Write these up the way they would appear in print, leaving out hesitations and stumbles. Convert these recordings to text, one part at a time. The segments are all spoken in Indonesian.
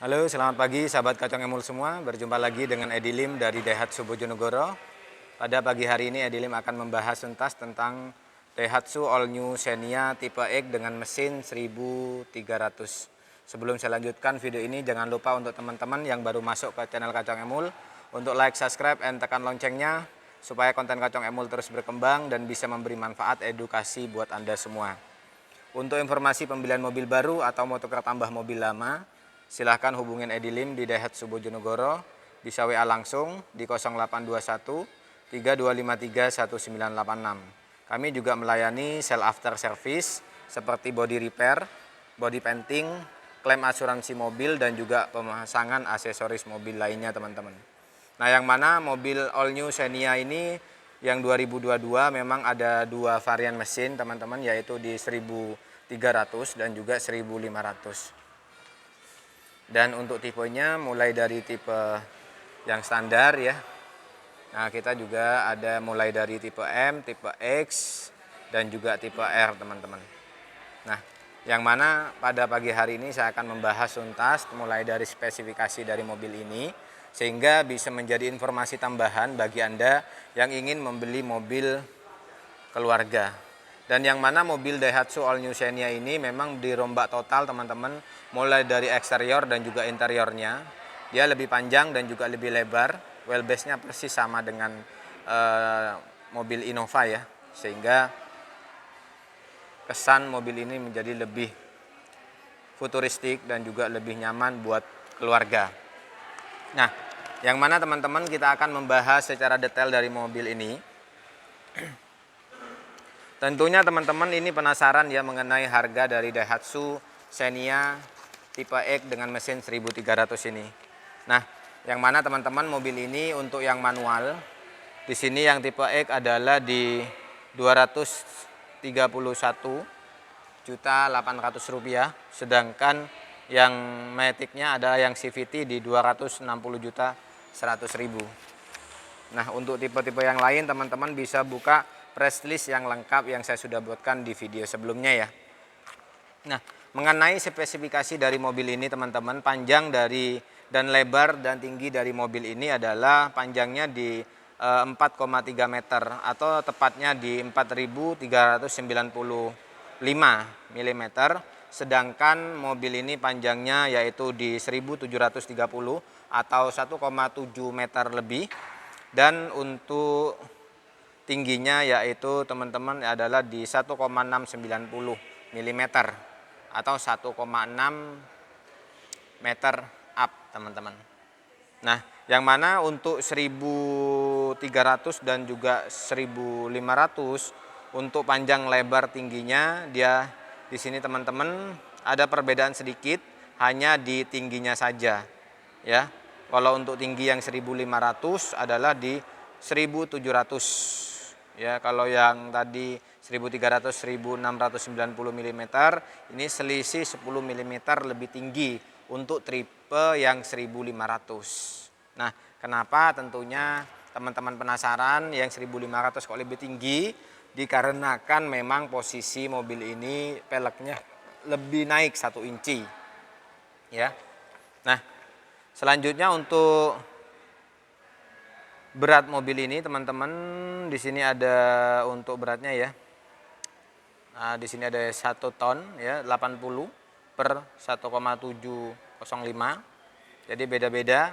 Halo, selamat pagi sahabat Kacang Emul semua. Berjumpa lagi dengan Edi Lim dari Daihatsu Bojonegoro. Pada pagi hari ini Edi Lim akan membahas tuntas tentang Daihatsu All New Xenia tipe X dengan mesin 1300. Sebelum saya lanjutkan video ini, jangan lupa untuk teman-teman yang baru masuk ke channel Kacang Emul untuk like, subscribe, dan tekan loncengnya supaya konten Kacang Emul terus berkembang dan bisa memberi manfaat edukasi buat Anda semua. Untuk informasi pembelian mobil baru atau mau tukar tambah mobil lama, silahkan hubungin Edi Lim di Daihatsu Bojonegoro, bisa WA langsung di 0821 3253 1986. Kami juga melayani sell after service seperti body repair, body painting, klaim asuransi mobil, dan juga pemasangan aksesoris mobil lainnya teman-teman. Nah, yang mana mobil All New Xenia ini yang 2022 memang ada dua varian mesin teman-teman, yaitu di 1300 dan juga 1500. Dan untuk tipenya mulai dari tipe yang standar ya. Nah, kita juga ada mulai dari tipe M, tipe X, dan juga tipe R teman-teman. Nah, yang mana pada pagi hari ini saya akan membahas tuntas mulai dari spesifikasi dari mobil ini, sehingga bisa menjadi informasi tambahan bagi Anda yang ingin membeli mobil keluarga. Dan yang mana mobil Daihatsu All New Xenia ini memang dirombak total teman-teman, mulai dari eksterior dan juga interiornya. Dia lebih panjang dan juga lebih lebar, wheelbase-nya persis sama dengan mobil Innova ya, sehingga kesan mobil ini menjadi lebih futuristik dan juga lebih nyaman buat keluarga. Nah, yang mana teman-teman kita akan membahas secara detail dari mobil ini. Tentunya teman-teman ini penasaran ya mengenai harga dari Daihatsu Xenia tipe X dengan mesin 1300 ini. Nah, yang mana teman-teman mobil ini untuk yang manual, di sini yang tipe X adalah di 231.800.000 rupiah, sedangkan yang Matic-nya adalah yang CVT di 260.100.000. Nah, untuk tipe-tipe yang lain teman-teman bisa buka press list yang lengkap yang saya sudah buatkan di video sebelumnya ya. Nah, mengenai spesifikasi dari mobil ini teman-teman, panjang dari dan lebar dan tinggi dari mobil ini adalah panjangnya di 4,3 meter atau tepatnya di 4.395 mm, sedangkan mobil ini panjangnya yaitu di 1.730 atau 1,7 meter lebih, dan untuk tingginya yaitu teman-teman adalah di 1,690 mm atau 1,6 meter up teman-teman. Nah, yang mana untuk 1300 dan juga 1500 untuk panjang lebar tingginya dia di sini teman-teman ada perbedaan sedikit hanya di tingginya saja ya. Kalau untuk tinggi yang 1500 adalah di 1700 ya. Kalau yang tadi 1300 1690 mm ini selisih 10 mm lebih tinggi untuk tipe yang 1500. Nah, kenapa tentunya teman-teman penasaran yang 1500 kok lebih tinggi? Dikarenakan memang posisi mobil ini peleknya lebih naik 1 inci ya. Nah, selanjutnya untuk berat mobil ini teman-teman, di sini ada untuk beratnya ya. Nah, di sini ada 1 ton ya, 80 per 1,705. Jadi beda-beda.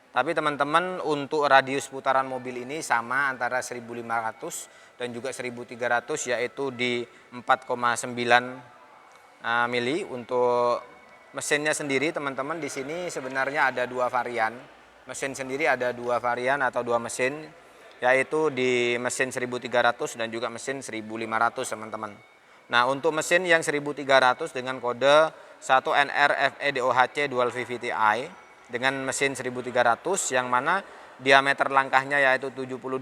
Tapi teman-teman untuk radius putaran mobil ini sama antara 1500 dan juga 1300 yaitu di 4,9 mili. Untuk mesinnya sendiri teman-teman di sini sebenarnya ada dua varian. Mesin sendiri ada dua varian atau dua mesin, yaitu di mesin 1300 dan juga mesin 1500 teman-teman. Nah, untuk mesin yang 1300 dengan kode 1NRFEDOHC Dual VVT-i dengan mesin 1300 yang mana diameter langkahnya yaitu 72,5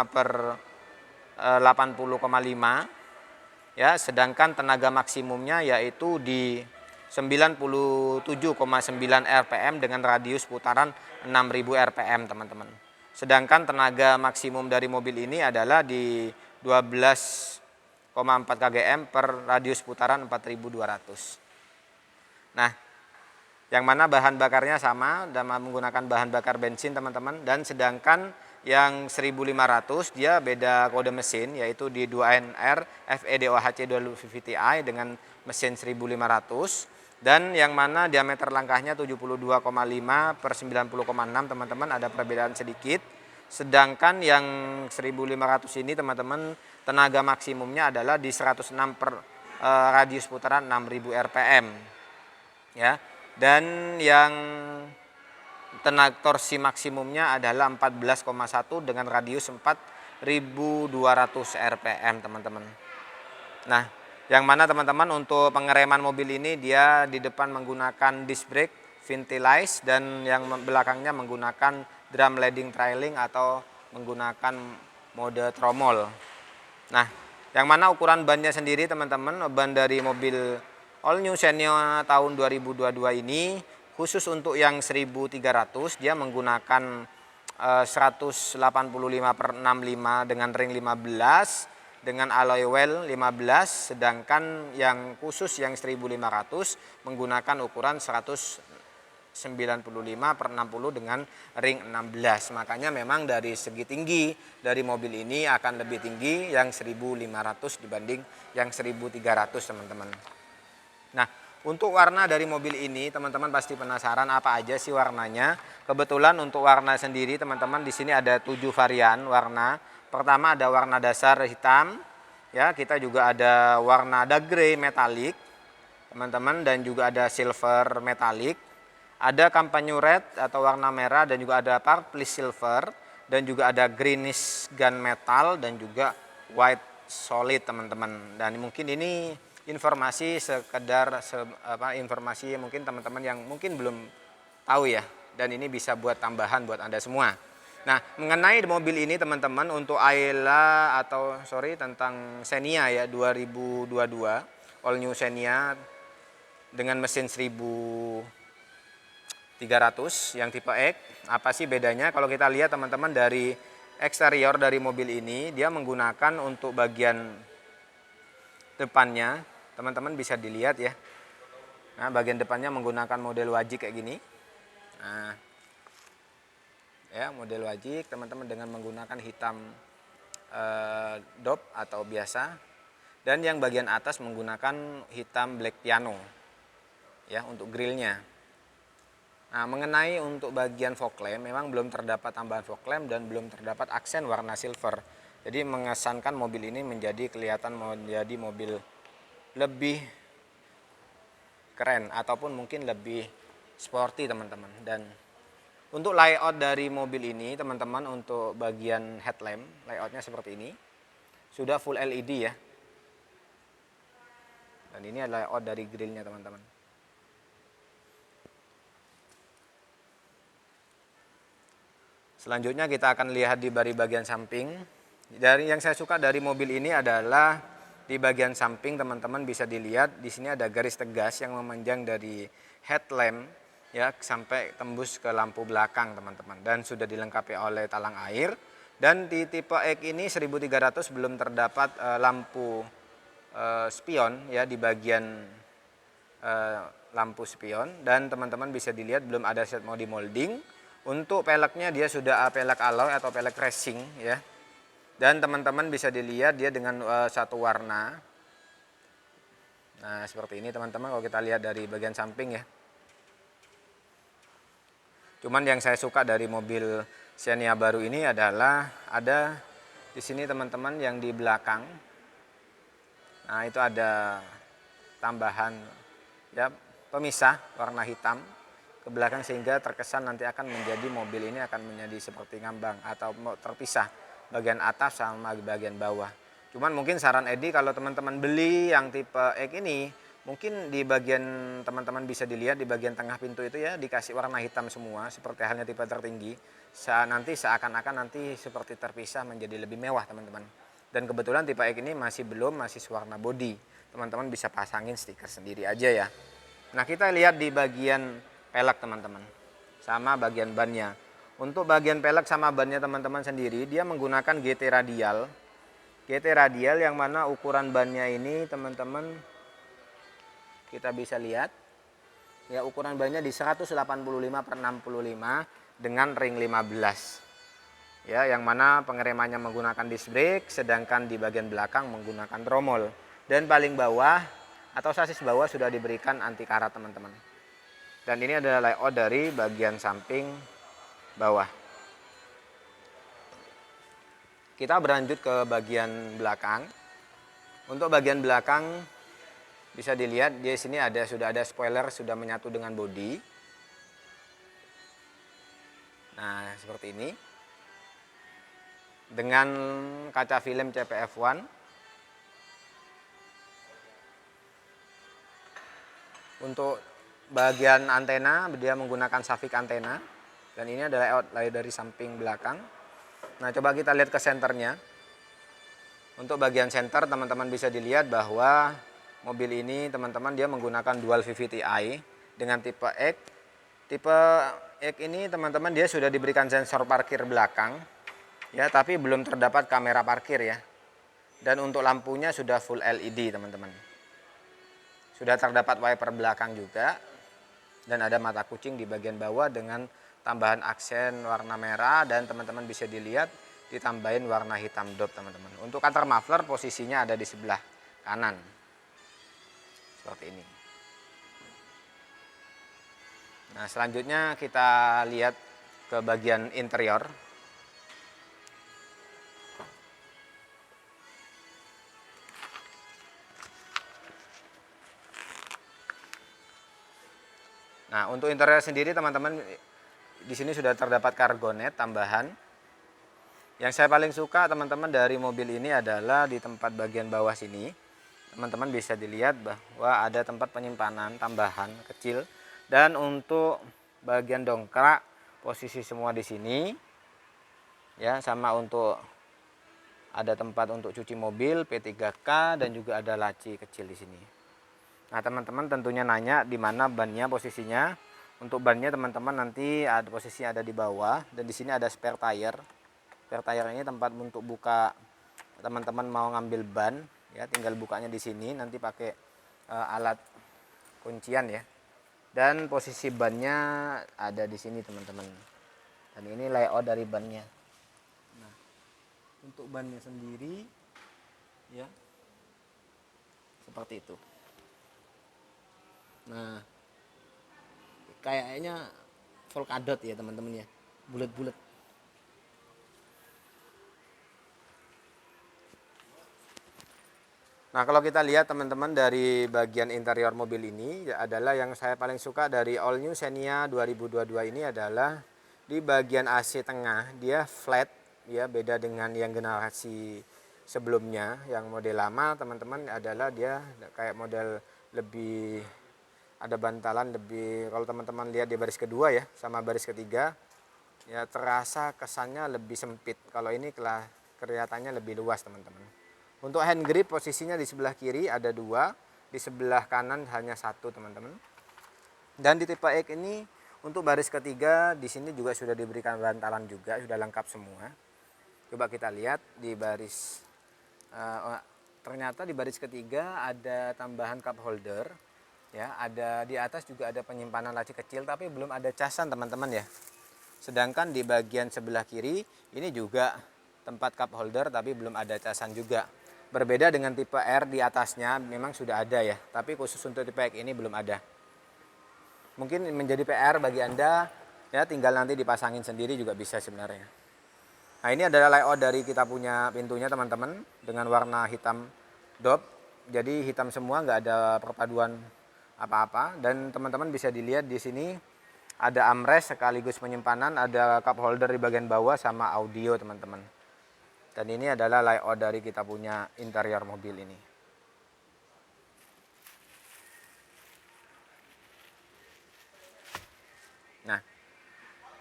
per 80,5 ya, sedangkan tenaga maksimumnya yaitu di 97,9 rpm dengan radius putaran 6000 rpm teman-teman. Sedangkan tenaga maksimum dari mobil ini adalah di 12,4 kgm per radius putaran 4200. Nah, yang mana bahan bakarnya sama dan menggunakan bahan bakar bensin teman-teman. Dan sedangkan yang 1500 dia beda kode mesin, yaitu di 2NR FEDOHC 250Ti dengan mesin 1500. Dan yang mana diameter langkahnya 72,5 per 90,6 teman-teman, ada perbedaan sedikit. Sedangkan yang 1500 ini teman-teman tenaga maksimumnya adalah di 106 per radius putaran 6000 rpm ya. Dan yang tenaga torsi maksimumnya adalah 14,1 dengan radius 4200 rpm teman-teman. Nah, yang mana teman-teman untuk pengereman mobil ini dia di depan menggunakan disc brake Vintylize dan yang belakangnya menggunakan drum leading trailing atau menggunakan mode tromol. Nah, yang mana ukuran bannya sendiri teman-teman, ban dari mobil All New Xenia tahun 2022 ini khusus untuk yang 1300 dia menggunakan 185 per 65 dengan ring 15 dengan alloy wheel 15, sedangkan yang khusus yang 1500 menggunakan ukuran 195 per 60 dengan ring 16. Makanya memang dari segi tinggi dari mobil ini akan lebih tinggi yang 1500 dibanding yang 1300 teman-teman. Nah, untuk warna dari mobil ini teman-teman pasti penasaran apa aja sih warnanya. Kebetulan untuk warna sendiri teman-teman di sini ada 7 varian warna. Pertama ada warna dasar hitam, ya, kita juga ada warna dark grey metallic, teman-teman, dan juga ada silver metallic. Ada kampanye red atau warna merah dan juga ada purple silver dan juga ada greenish gunmetal dan juga white solid teman-teman. Dan mungkin ini informasi sekedar informasi mungkin teman-teman yang mungkin belum tahu ya, dan ini bisa buat tambahan buat Anda semua. Nah, mengenai mobil ini teman-teman untuk Ayla tentang Xenia ya 2022 All New Xenia dengan mesin 1300 yang tipe X. Apa sih bedanya? Kalau kita lihat teman-teman dari eksterior dari mobil ini, dia menggunakan untuk bagian depannya, teman-teman bisa dilihat ya. Nah, bagian depannya menggunakan model wajik kayak gini. Nah, ya model wajik teman-teman dengan menggunakan hitam dop atau biasa. Dan yang bagian atas menggunakan hitam black piano ya untuk grillnya. Nah, mengenai untuk bagian fog lamp memang belum terdapat tambahan fog lamp dan belum terdapat aksen warna silver. Jadi mengesankan mobil ini menjadi kelihatan menjadi mobil lebih keren ataupun mungkin lebih sporty teman-teman. Dan untuk layout dari mobil ini teman-teman, untuk bagian headlamp layoutnya seperti ini, sudah full LED ya. Dan ini adalah layout dari grillnya teman-teman. Selanjutnya kita akan lihat di bagian samping. Dari yang saya suka dari mobil ini adalah di bagian samping teman-teman bisa dilihat di sini ada garis tegas yang memanjang dari headlamp ya sampai tembus ke lampu belakang teman-teman, dan sudah dilengkapi oleh talang air. Dan di tipe X ini 1300 belum terdapat lampu spion ya di bagian lampu spion, dan teman-teman bisa dilihat belum ada set mode molding. Untuk peleknya dia sudah pelek alloy atau pelek racing ya. Dan teman-teman bisa dilihat dia dengan satu warna. Nah, seperti ini teman-teman kalau kita lihat dari bagian samping ya. Cuman yang saya suka dari mobil Xenia baru ini adalah ada di sini teman-teman yang di belakang. Nah, itu ada tambahan ya pemisah warna hitam ke belakang sehingga terkesan nanti akan menjadi mobil ini akan menjadi seperti ngambang atau terpisah bagian atas sama bagian bawah. Cuman mungkin saran Edi kalau teman-teman beli yang tipe X ini, mungkin di bagian teman-teman bisa dilihat di bagian tengah pintu itu ya dikasih warna hitam semua seperti halnya tipe tertinggi. Nanti seakan-akan nanti seperti terpisah menjadi lebih mewah teman-teman. Dan kebetulan tipe X ini masih warna body. Teman-teman bisa pasangin stiker sendiri aja ya. Nah, kita lihat di bagian pelek teman-teman sama bagian bannya. Untuk bagian pelek sama bannya teman-teman sendiri dia menggunakan GT radial. GT radial yang mana ukuran bannya ini teman-teman kita bisa lihat Ya, ukuran bannya di 185/65 dengan ring 15. Ya, yang mana pengeremannya menggunakan disc brake, sedangkan di bagian belakang menggunakan tromol. Dan paling bawah atau sasis bawah sudah diberikan anti karat, teman-teman. Dan ini adalah layout dari bagian samping bawah. Kita berlanjut ke bagian belakang. Untuk bagian belakang bisa dilihat di sini sudah ada spoiler, sudah menyatu dengan bodi. Nah, seperti ini. Dengan kaca film CPF1. Untuk bagian antena dia menggunakan Savik antena, dan ini adalah layout dari samping belakang. Nah, coba kita lihat ke senternya. Untuk bagian senter teman-teman bisa dilihat bahwa mobil ini teman-teman dia menggunakan dual VVT-i dengan tipe X. Tipe X ini teman-teman dia sudah diberikan sensor parkir belakang ya, tapi belum terdapat kamera parkir ya. Dan untuk lampunya sudah full LED, teman-teman. Sudah terdapat wiper belakang juga, dan ada mata kucing di bagian bawah dengan tambahan aksen warna merah, dan teman-teman bisa dilihat ditambahin warna hitam dop, teman-teman. Untuk counter muffler posisinya ada di sebelah kanan. Seperti ini. Nah, selanjutnya kita lihat ke bagian interior. Nah, untuk interior sendiri teman-teman di sini sudah terdapat cargonet tambahan. Yang saya paling suka teman-teman dari mobil ini adalah di tempat bagian bawah sini. Teman-teman bisa dilihat bahwa ada tempat penyimpanan tambahan kecil, dan untuk bagian dongkrak posisi semua di sini. Ya, sama untuk ada tempat untuk cuci mobil P3K, dan juga ada laci kecil di sini. Nah, teman-teman tentunya nanya di mana bannya posisinya. Untuk bannya teman-teman nanti ada posisinya ada di bawah, dan di sini ada spare tire. Spare tire ini tempat untuk buka, teman-teman mau ngambil ban ya, tinggal bukanya di sini, nanti pakai alat kuncian ya. Dan posisi bannya ada di sini, teman-teman. Dan ini layout dari bannya. Nah, untuk bannya sendiri ya seperti itu. Nah, kayaknya Volcadot ya, teman-teman ya, bulat-bulat. Nah, kalau kita lihat teman-teman dari bagian interior mobil ini adalah yang saya paling suka dari All New Xenia 2022 ini adalah di bagian AC tengah dia flat ya, beda dengan yang generasi sebelumnya. Yang model lama teman-teman adalah dia kayak model lebih ada bantalan lebih, kalau teman-teman lihat di baris kedua ya sama baris ketiga ya terasa kesannya lebih sempit. Kalau ini kelihatannya lebih luas, teman-teman. Untuk hand grip posisinya di sebelah kiri ada 2, di sebelah kanan hanya 1, teman-teman. Dan di tipe X ini untuk baris ketiga di sini juga sudah diberikan bantalan juga, sudah lengkap semua. Coba kita lihat di baris ternyata di baris ketiga ada tambahan cup holder ya, ada di atas juga ada penyimpanan laci kecil, tapi belum ada casan, teman-teman ya. Sedangkan di bagian sebelah kiri ini juga tempat cup holder, tapi belum ada casan juga. Berbeda dengan tipe R, di atasnya memang sudah ada ya, tapi khusus untuk tipe X ini belum ada. Mungkin menjadi PR bagi Anda ya, tinggal nanti dipasangin sendiri juga bisa sebenarnya. Nah, ini adalah layout dari kita punya pintunya, teman-teman, dengan warna hitam dop. Jadi hitam semua, nggak ada perpaduan apa-apa. Dan teman-teman bisa dilihat di sini ada armrest sekaligus penyimpanan, ada cup holder di bagian bawah sama audio, teman-teman. Dan ini adalah layout dari kita punya interior mobil ini. Nah,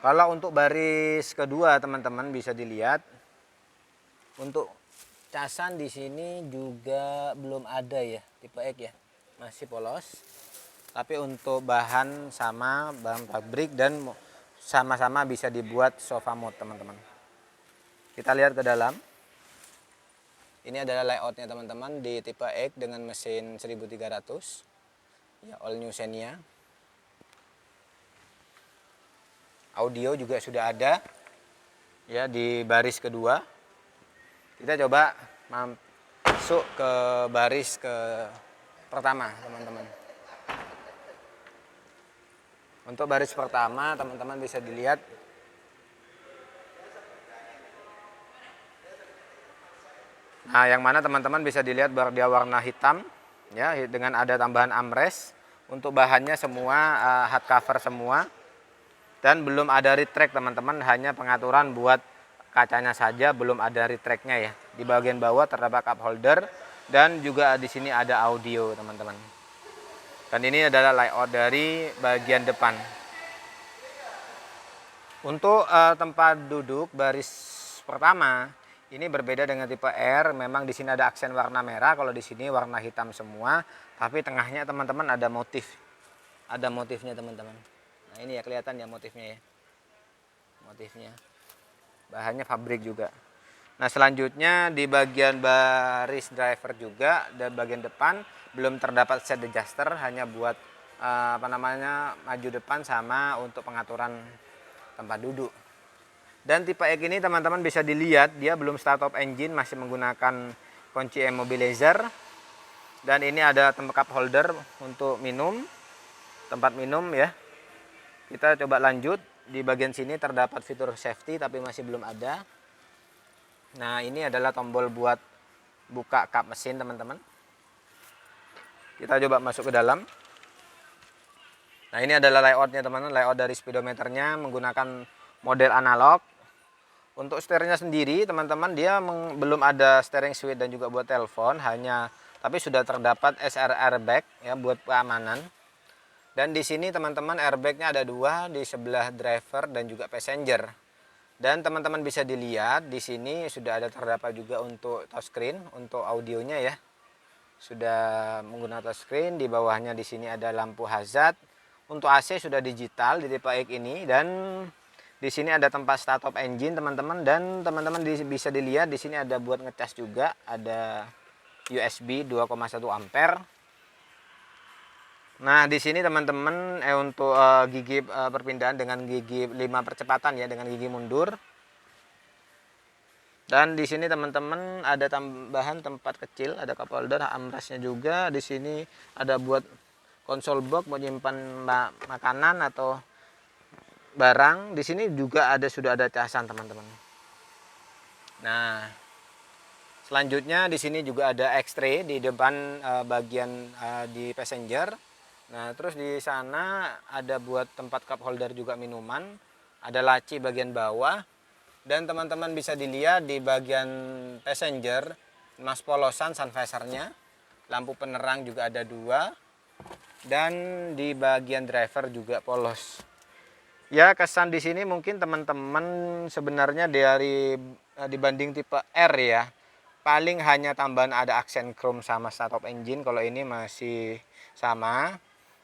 kalau untuk baris kedua teman-teman bisa dilihat untuk casan di sini juga belum ada ya, tipe X ya, masih polos. Tapi untuk bahan sama, bahan pabrik, dan sama-sama bisa dibuat sofa mode, teman-teman. Kita lihat ke dalam. Ini adalah layoutnya, teman-teman, di tipe X dengan mesin 1300 ya, All New Xenia. Audio juga sudah ada ya di baris kedua. Kita coba masuk ke baris pertama, teman-teman. Untuk baris pertama, teman-teman bisa dilihat nah, yang mana teman-teman bisa dilihat dia warna hitam ya, dengan ada tambahan armrest. Untuk bahannya semua hardcover semua. Dan belum ada retract, teman-teman, hanya pengaturan buat kacanya saja, belum ada retractnya ya. Di bagian bawah terdapat cup holder dan juga di sini ada audio, teman-teman. Dan ini adalah layout dari bagian depan. Untuk tempat duduk baris pertama ini berbeda dengan tipe R. Memang di sini ada aksen warna merah, kalau di sini warna hitam semua. Tapi tengahnya, teman-teman, ada motif. Ada motifnya, teman-teman. Nah, ini ya kelihatan ya motifnya ya. Motifnya. Bahannya fabrik juga. Nah, selanjutnya di bagian baris driver juga dan bagian depan belum terdapat seat adjuster, hanya buat maju depan sama untuk pengaturan tempat duduk. Dan tipe X ini, teman-teman, bisa dilihat dia belum start up engine, masih menggunakan kunci immobilizer. Dan ini ada tempat cup holder untuk minum, tempat minum ya. Kita coba lanjut. Di bagian sini terdapat fitur safety tapi masih belum ada. Nah, ini adalah tombol buat buka kap mesin, teman-teman. Kita coba masuk ke dalam. Nah, ini adalah layoutnya, teman-teman. Layout dari speedometernya menggunakan model analog. Untuk steeringnya sendiri, teman-teman, dia belum ada steering switch dan juga buat telepon, tapi sudah terdapat SR airbag ya buat keamanan. Dan di sini, teman-teman, airbagnya ada 2 di sebelah driver dan juga passenger. Dan teman-teman bisa dilihat di sini sudah ada terdapat juga untuk touchscreen, untuk audionya ya. Sudah menggunakan touchscreen. Di bawahnya di sini ada lampu hazard. Untuk AC sudah digital di tipe X ini, dan di sini ada tempat start up engine, teman-teman. Dan teman-teman bisa dilihat di sini ada buat ngecas juga, ada USB 2,1 ampere. Nah, di sini, teman-teman, untuk gigi perpindahan dengan gigi 5 percepatan ya, dengan gigi mundur. Dan di sini, teman-teman, ada tambahan tempat kecil, ada cup holder, armrestnya juga. Di sini ada buat konsol box buat menyimpan makanan atau barang. Di sini juga sudah ada casan, teman-teman. Nah, selanjutnya di sini juga ada X-ray di depan bagian di passenger. Nah, terus di sana ada buat tempat cup holder juga minuman, ada laci bagian bawah. Dan teman-teman bisa dilihat di bagian passenger mas polosan sun visornya, lampu penerang juga ada 2, dan di bagian driver juga polos. Ya, kesan di sini mungkin, teman-teman, sebenarnya dibanding tipe R ya, paling hanya tambahan ada aksen chrome sama start up engine. Kalau ini masih sama.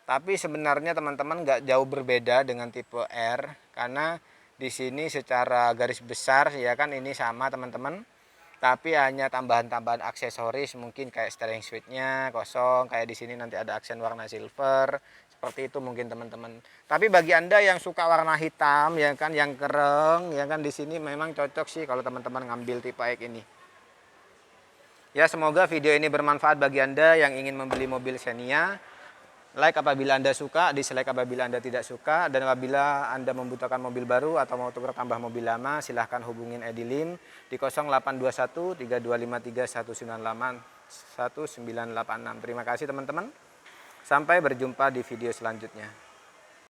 Tapi sebenarnya, teman-teman, nggak jauh berbeda dengan tipe R, karena di sini secara garis besar ya kan ini sama, teman-teman. Tapi hanya tambahan-tambahan aksesoris, mungkin kayak steering switch-nya kosong, kayak di sini nanti ada aksen warna silver, seperti itu mungkin, teman-teman. Tapi bagi Anda yang suka warna hitam ya kan, yang kereng ya kan, di sini memang cocok sih kalau teman-teman ngambil tipe X ini. Ya, semoga video ini bermanfaat bagi Anda yang ingin membeli mobil Xenia. Like apabila Anda suka, dislike apabila Anda tidak suka. Dan apabila Anda membutuhkan mobil baru atau mau tukar tambah mobil lama, silahkan hubungin Edilim di 0821 3253 1986. Terima kasih, teman-teman. Sampai berjumpa di video selanjutnya.